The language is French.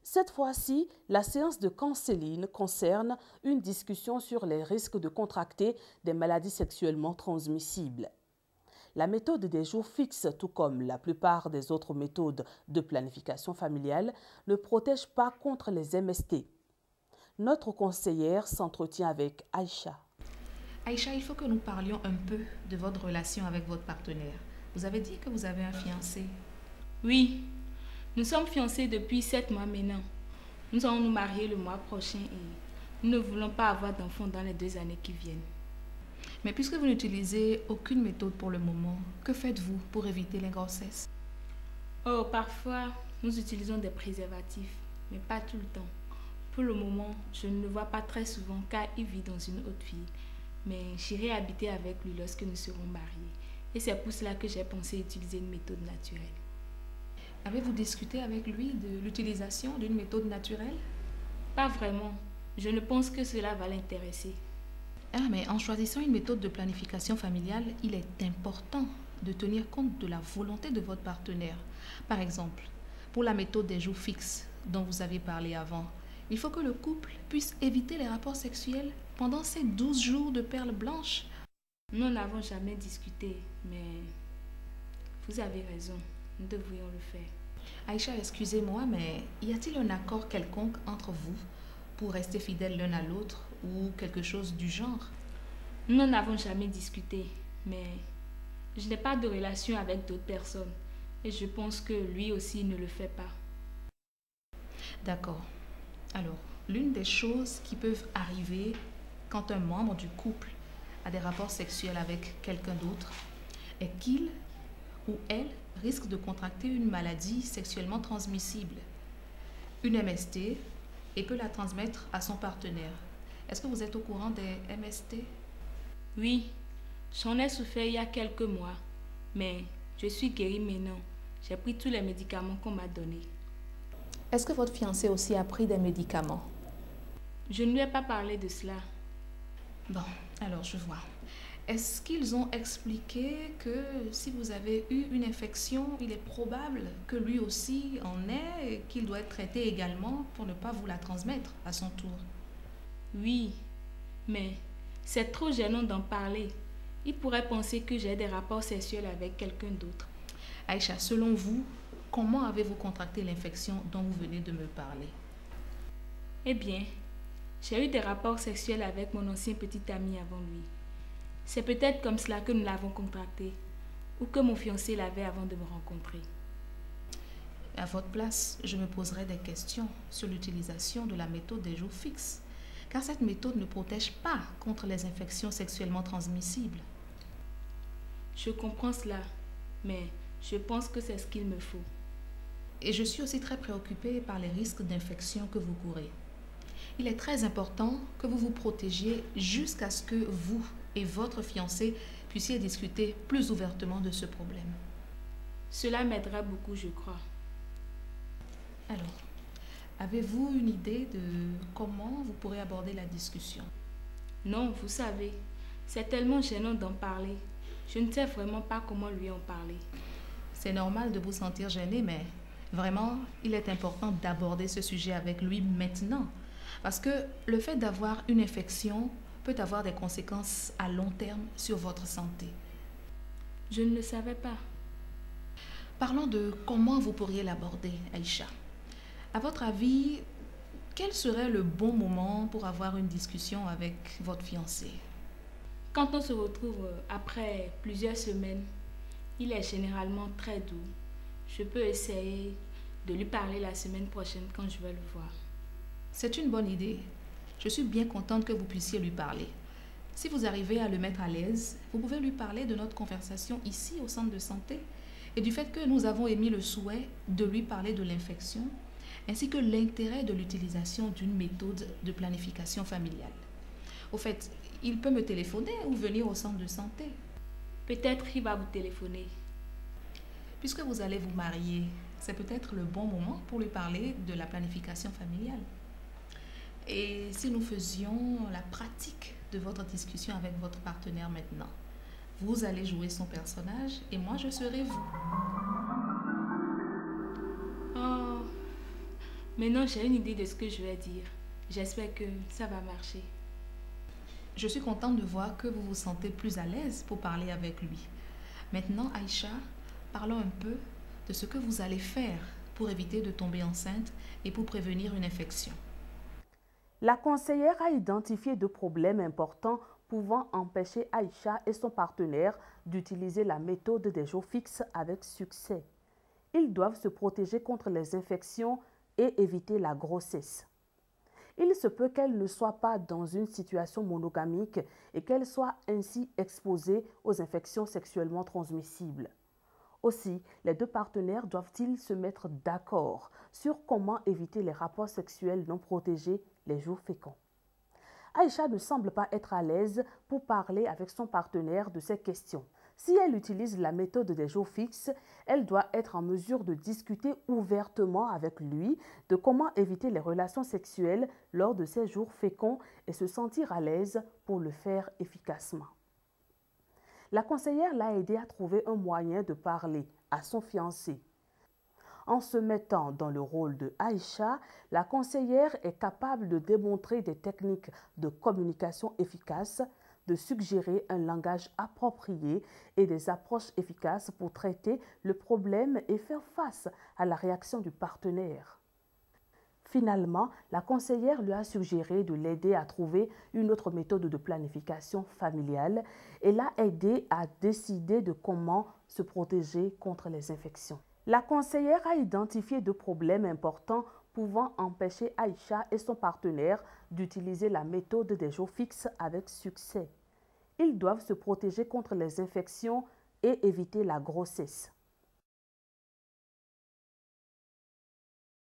Cette fois-ci, la séance de counseling concerne une discussion sur les risques de contracter des maladies sexuellement transmissibles. La méthode des jours fixes, tout comme la plupart des autres méthodes de planification familiale, ne protège pas contre les MST. Notre conseillère s'entretient avec Aïcha. Aïcha, il faut que nous parlions un peu de votre relation avec votre partenaire. Vous avez dit que vous avez un fiancé. Oui, nous sommes fiancés depuis 7 mois maintenant. Nous allons nous marier le mois prochain et nous ne voulons pas avoir d'enfants dans les 2 années qui viennent. Mais puisque vous n'utilisez aucune méthode pour le moment, que faites-vous pour éviter les grossesses? Oh, parfois, nous utilisons des préservatifs, mais pas tout le temps. Pour le moment, je ne le vois pas très souvent car il vit dans une autre ville. Mais j'irai habiter avec lui lorsque nous serons mariés. Et c'est pour cela que j'ai pensé utiliser une méthode naturelle. Avez-vous discuté avec lui de l'utilisation d'une méthode naturelle? Pas vraiment. Je ne pense que cela va l'intéresser. Ah, mais en choisissant une méthode de planification familiale, il est important de tenir compte de la volonté de votre partenaire. Par exemple, pour la méthode des jours fixes dont vous avez parlé avant, il faut que le couple puisse éviter les rapports sexuels pendant ces 12 jours de perles blanches. Nous n'avons jamais discuté, mais vous avez raison, nous devrions le faire. Aïcha, excusez-moi, mais y a-t-il un accord quelconque entre vous pour rester fidèles l'un à l'autre ou quelque chose du genre? Nous n'en avons jamais discuté, mais je n'ai pas de relation avec d'autres personnes et je pense que lui aussi ne le fait pas. D'accord. Alors, l'une des choses qui peuvent arriver quand un membre du couple a des rapports sexuels avec quelqu'un d'autre est qu'il ou elle risque de contracter une maladie sexuellement transmissible, une MST, et peut la transmettre à son partenaire. Est-ce que vous êtes au courant des MST? Oui, j'en ai souffert il y a quelques mois, mais je suis guérie maintenant. J'ai pris tous les médicaments qu'on m'a donnés. Est-ce que votre fiancé aussi a pris des médicaments? Je ne lui ai pas parlé de cela. Bon, alors je vois. Est-ce qu'ils ont expliqué que si vous avez eu une infection, il est probable que lui aussi en ait et qu'il doit être traité également pour ne pas vous la transmettre à son tour? Oui, mais c'est trop gênant d'en parler. Il pourrait penser que j'ai des rapports sexuels avec quelqu'un d'autre. Aïcha, selon vous, comment avez-vous contracté l'infection dont vous venez de me parler? Eh bien, j'ai eu des rapports sexuels avec mon ancien petit ami avant lui. C'est peut-être comme cela que nous l'avons contracté, ou que mon fiancé l'avait avant de me rencontrer. À votre place, je me poserai des questions sur l'utilisation de la méthode des jours fixes, car cette méthode ne protège pas contre les infections sexuellement transmissibles. Je comprends cela, mais je pense que c'est ce qu'il me faut. Et je suis aussi très préoccupée par les risques d'infection que vous courez. Il est très important que vous vous protégiez jusqu'à ce que vous et votre fiancé puissiez discuter plus ouvertement de ce problème. Cela m'aidera beaucoup, je crois. Alors, avez-vous une idée de comment vous pourrez aborder la discussion? Non, vous savez, c'est tellement gênant d'en parler. Je ne sais vraiment pas comment lui en parler. C'est normal de vous sentir gêné, mais vraiment, il est important d'aborder ce sujet avec lui maintenant. Parce que le fait d'avoir une infection peut avoir des conséquences à long terme sur votre santé. Je ne le savais pas. Parlons de comment vous pourriez l'aborder, Aïcha. À votre avis, quel serait le bon moment pour avoir une discussion avec votre fiancé? Quand on se retrouve après plusieurs semaines, il est généralement très doux. Je peux essayer de lui parler la semaine prochaine quand je vais le voir. C'est une bonne idée. Je suis bien contente que vous puissiez lui parler. Si vous arrivez à le mettre à l'aise, vous pouvez lui parler de notre conversation ici au centre de santé et du fait que nous avons émis le souhait de lui parler de l'infection ainsi que l'intérêt de l'utilisation d'une méthode de planification familiale. Au fait, il peut me téléphoner ou venir au centre de santé. Peut-être qu'il va vous téléphoner. Puisque vous allez vous marier, c'est peut-être le bon moment pour lui parler de la planification familiale. Et si nous faisions la pratique de votre discussion avec votre partenaire maintenant, vous allez jouer son personnage et moi je serai vous. Oh, Maintenant, j'ai une idée de ce que je vais dire. J'espère que ça va marcher. Je suis contente de voir que vous vous sentez plus à l'aise pour parler avec lui. Maintenant, Aïcha, parlons un peu de ce que vous allez faire pour éviter de tomber enceinte et pour prévenir une infection. La conseillère a identifié deux problèmes importants pouvant empêcher Aïcha et son partenaire d'utiliser la méthode des jours fixes avec succès. Ils doivent se protéger contre les infections et éviter la grossesse. Il se peut qu'elle ne soit pas dans une situation monogamique et qu'elle soit ainsi exposée aux infections sexuellement transmissibles. Aussi, les deux partenaires doivent-ils se mettre d'accord sur comment éviter les rapports sexuels non protégés les jours féconds. Aïcha ne semble pas être à l'aise pour parler avec son partenaire de ces questions. Si elle utilise la méthode des jours fixes, elle doit être en mesure de discuter ouvertement avec lui de comment éviter les relations sexuelles lors de ces jours féconds et se sentir à l'aise pour le faire efficacement. La conseillère l'a aidé à trouver un moyen de parler à son fiancé. En se mettant dans le rôle de Aïcha, la conseillère est capable de démontrer des techniques de communication efficaces, de suggérer un langage approprié et des approches efficaces pour traiter le problème et faire face à la réaction du partenaire. Finalement, la conseillère lui a suggéré de l'aider à trouver une autre méthode de planification familiale et l'a aidé à décider de comment se protéger contre les infections. La conseillère a identifié deux problèmes importants pouvant empêcher Aïcha et son partenaire d'utiliser la méthode des jours fixes avec succès. Ils doivent se protéger contre les infections et éviter la grossesse.